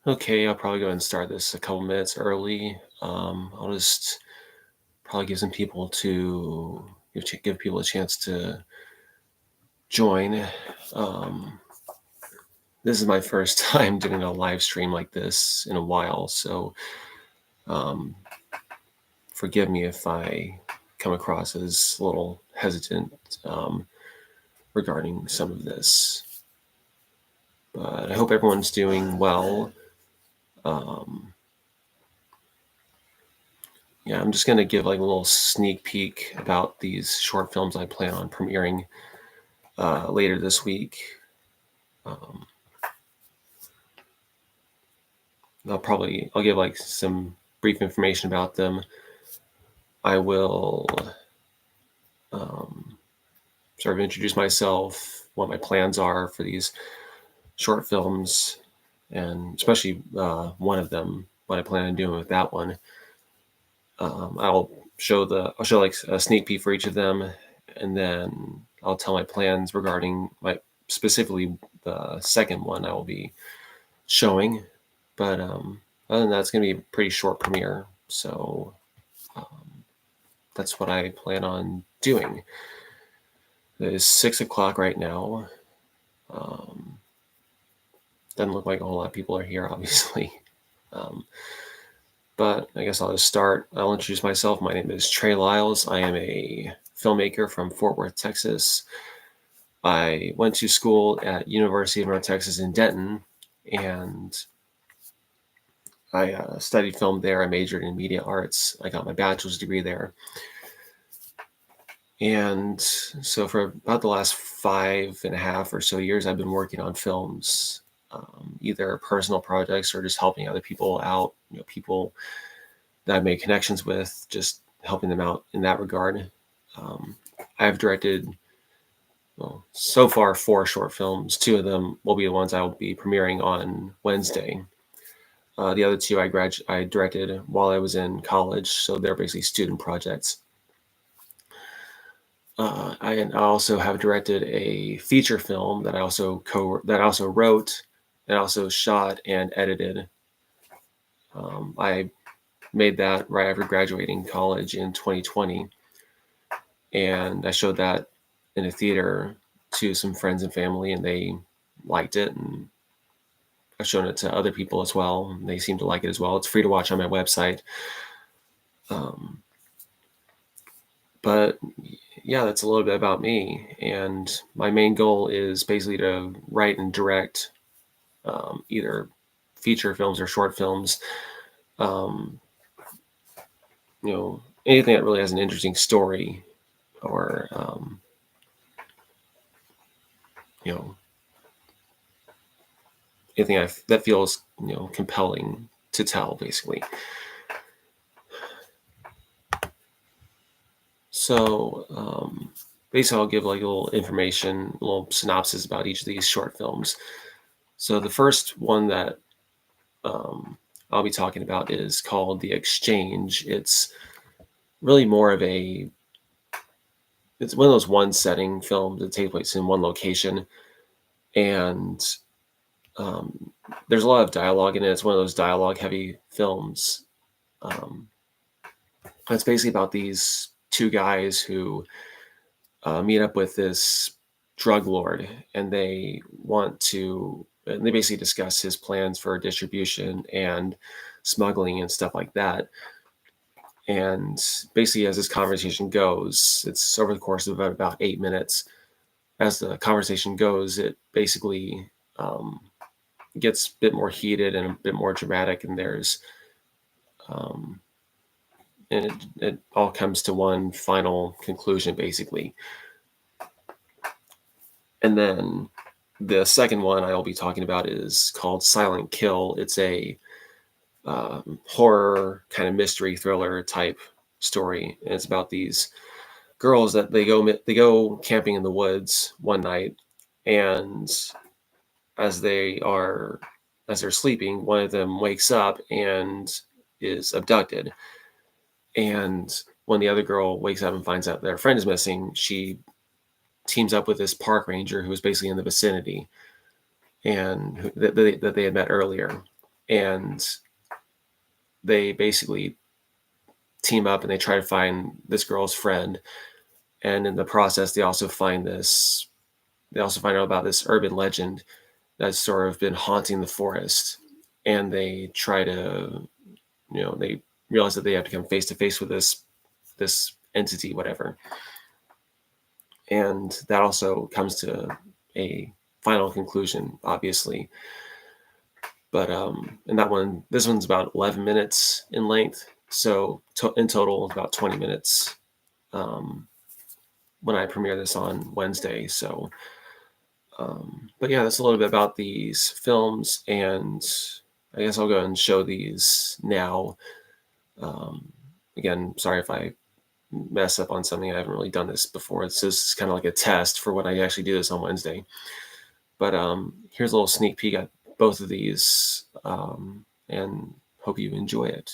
Okay, I'll probably go ahead and start this a couple minutes early. I'll just probably give some people to give people a chance to join. Um, this is my first time doing a live stream like this in a while, so um, forgive me if I come across as a little hesitant um, regarding some of this. But I hope everyone's doing well. Um, Yeah, I'm just going to give like a little sneak peek about these short films I plan on premiering later this week. Um, I'll give like some brief information about them. I will um, sort of introduce myself, what my plans are for these short films, and especially one of them, what I plan on doing with that one. I'll show like a sneak peek for each of them, and then I'll tell my plans regarding my specifically the second one I will be showing. But other than that, it's going to be a pretty short premiere, so that's what I plan on doing. It is 6 o'clock right now. Um, doesn't look like a whole lot of people are here, obviously. Um, But I guess I'll just start. I'll introduce myself. My name is Trey Lyles. I am a filmmaker from Fort Worth, Texas. I went to school at University of North Texas in Denton, and I studied film there. I majored in media arts. I got my bachelor's degree there. And so for about the last 5.5 or so years, I've been working on films, either personal projects or just helping other people out, people that I've made connections with, just helping them out in that regard. I've directed, well, so far 4 short films. 2 of them will be the ones I will be premiering on Wednesday. The other 2 I directed while I was in college, so they're basically student projects. I also have directed a feature film that I also wrote and also shot and edited. I made that right after graduating college in 2020, and I showed that in a theater to some friends and family, and they liked it, and I've shown it to other people as well, and they seem to like it as well. It's free to watch on my website. But yeah, that's a little bit about me, and my main goal is basically to write and direct either feature films or short films. Um, Anything that really has an interesting story, or anything that feels compelling to tell, basically. So basically, I'll give like a little information, a little synopsis about each of these short films. So the first one that I'll be talking about is called The Exchange. It's really more of it's one of those one setting films that take place in one location, and there's a lot of dialogue in it. It's one of those dialogue heavy films. It's basically about these 2 guys who meet up with this drug lord, and they basically discuss his plans for distribution and smuggling and stuff like that. And basically, as this conversation goes, it's over the course of about 8 minutes. As the conversation goes, it basically gets a bit more heated and a bit more dramatic, and it all comes to one final conclusion, basically. And then the second one I'll be talking about is called Silent Kill. It's a horror kind of mystery thriller type story, and it's about these girls that they go camping in the woods one night, and as they're sleeping, one of them wakes up and is abducted. And when the other girl wakes up and finds out their friend is missing, she teams up with this park ranger who was basically in the vicinity and that they had met earlier. and they basically team up and they try to find this girl's friend. And in the process, they also find out about this urban legend that's sort of been haunting the forest. And they try to, they realize that they have to come face to face with this entity, whatever. And that also comes to a final conclusion, obviously. But and this one's about 11 minutes in length. So in total, about 20 minutes when I premiere this on Wednesday. So, but yeah, that's a little bit about these films, and I guess I'll go and show these now. Again, sorry if I mess up on something. I haven't really done this before. It's just kind of like a test for when I actually do this on Wednesday. But here's a little sneak peek at both of these, and hope you enjoy it.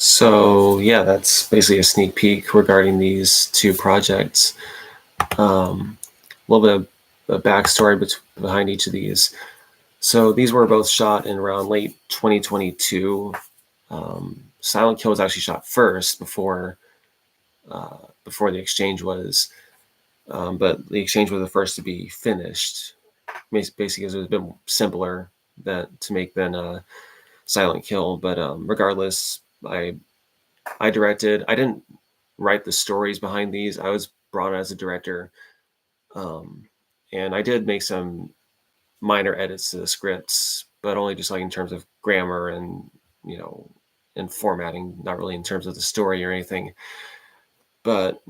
So yeah, that's basically a sneak peek regarding these two projects. A little bit of a backstory behind each of these. So these were both shot in around late 2022. Silent Kill was actually shot first before the exchange was, but the exchange was the first to be finished. Basically, because it was a bit simpler to make than Silent Kill. But regardless, I directed. I didn't write the stories behind these. I was brought on as a director, and I did make some minor edits to the scripts, but only just like in terms of grammar and and formatting, not really in terms of the story or anything. But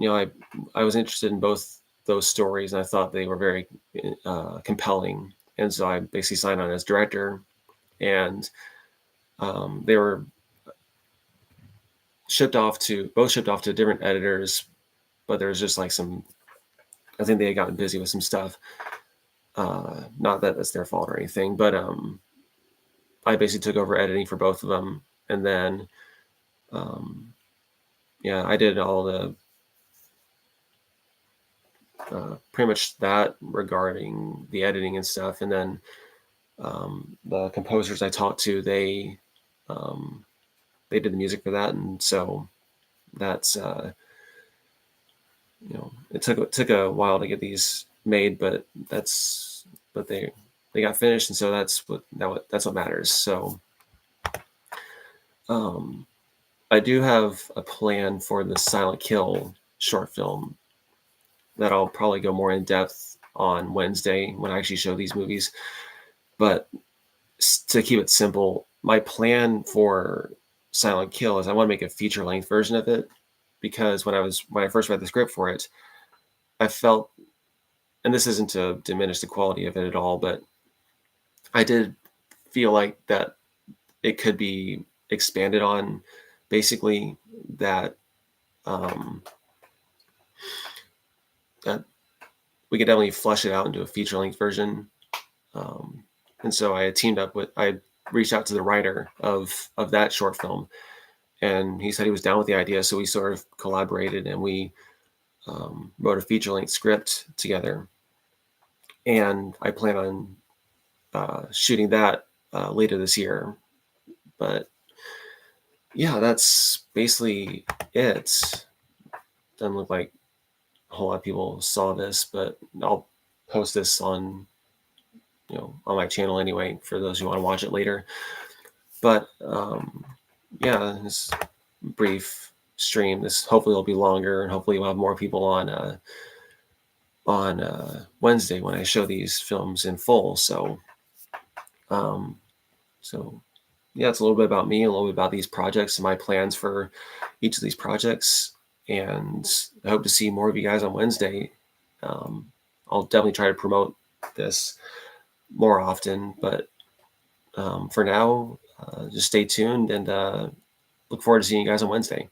I was interested in both those stories, and I thought they were very compelling, and so I basically signed on as director, and they were shipped off to different editors, but there was just like I think they had gotten busy with some stuff. Not that that's their fault or anything, but I basically took over editing for both of them, and then I did all the pretty much that regarding the editing and stuff, and then the composers I talked to, they did the music for that, and so that's it took a while to get these made, but they got finished, and so that's what matters. So um, I do have a plan for the Silent Kill short film that I'll probably go more in depth on Wednesday when I actually show these movies. But to keep it simple, my plan for Silent Kill is I want to make a feature length version of it, because when I first read the script for it, I felt, and this isn't to diminish the quality of it at all, but I did feel like that it could be expanded on, basically, that um, that we could definitely flesh it out into a feature length version. Um, and so I reached out to the writer of that short film, and he said he was down with the idea. So we sort of collaborated, and we wrote a feature length script together. And I plan on shooting that later this year. But yeah, that's basically it. Doesn't look like a whole lot of people saw this, but I'll post this on on my channel anyway for those who want to watch it later. But yeah, this brief stream. This hopefully will be longer, and hopefully we'll have more people on Wednesday when I show these films in full. Um, so yeah, it's a little bit about me, a little bit about these projects and my plans for each of these projects. And I hope to see more of you guys on Wednesday. I'll definitely try to promote this more often, but for now, just stay tuned, and look forward to seeing you guys on Wednesday.